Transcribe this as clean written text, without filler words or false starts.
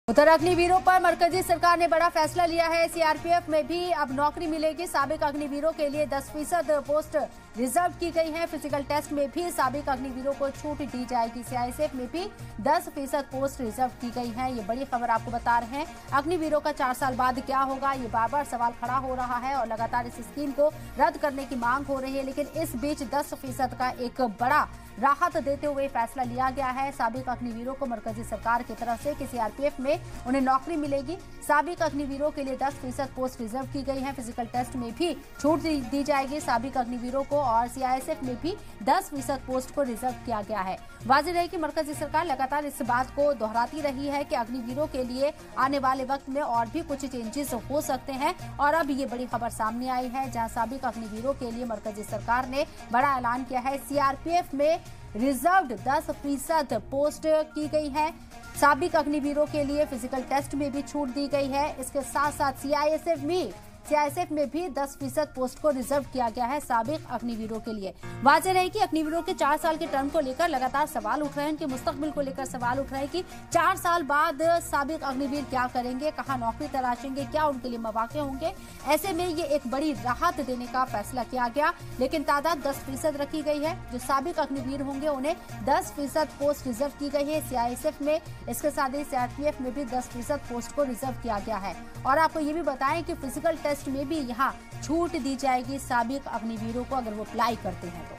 उधर अग्निवीरों पर मरकजी सरकार ने बड़ा फैसला लिया है। सीआरपीएफ में भी अब नौकरी मिलेगी। साबिक अग्निवीरों के लिए 10% पोस्ट रिजर्व की गई है। फिजिकल टेस्ट में भी साबिक अग्निवीरों को छूट दी जाएगी। सीआईएसएफ में भी 10% पोस्ट रिजर्व की गई है। ये बड़ी खबर आपको बता रहे हैं। अग्निवीरों का 4 साल बाद क्या होगा, ये बार बार सवाल खड़ा हो रहा है और लगातार इस स्कीम को रद्द करने की मांग हो रही है। लेकिन इस बीच 10% का एक बड़ा राहत देते हुए फैसला लिया गया है। साबिक अग्निवीरों को मरकजी सरकार की तरफ से कि सीआरपीएफ में उन्हें नौकरी मिलेगी। साबिक अग्निवीरों के लिए 10% पोस्ट रिजर्व की गई है। फिजिकल टेस्ट में भी छूट दी जाएगी साबिक अग्निवीरों को और सीआईएसएफ में भी 10% पोस्ट को रिजर्व किया गया है। वाजिब है कि मरकजी सरकार लगातार इस बात को दोहराती रही है कि अग्निवीरों के लिए आने वाले वक्त में और भी कुछ चेंजेस हो सकते हैं और अब ये बड़ी खबर सामने आई है जहां साबिक अग्निवीरों के लिए मरकजी सरकार ने बड़ा ऐलान किया है। सीआरपीएफ में रिजर्व्ड 10% पोस्ट की गई है। साबिक अग्निवीरों के लिए फिजिकल टेस्ट में भी छूट दी गई है। इसके साथ साथ सीआईएसएफ में भी 10% पोस्ट को रिजर्व किया गया है साबिक अग्निवीरों के लिए। वाज़ेह है कि अग्निवीरों के 4 साल के टर्म को लेकर लगातार सवाल उठ रहे हैं, उनके मुस्तकबिल को लेकर सवाल उठ रहे हैं कि 4 साल बाद साबिक अग्निवीर क्या करेंगे, कहाँ नौकरी तलाशेंगे, क्या उनके लिए मौके होंगे। ऐसे में ये एक बड़ी राहत देने का फैसला किया गया, लेकिन तादाद 10% रखी गई है। जो साबिक अग्निवीर होंगे उन्हें 10% पोस्ट रिजर्व की गई है सीआईएसएफ में। इसके साथ ही सीआरपीएफ में भी 10% पोस्ट को रिजर्व किया गया है। और आपको ये भी बताएं कि फिजिकल टेस्ट में भी यहाँ छूट दी जाएगी साबिक अग्निवीरों को अगर वो अप्लाई करते हैं तो।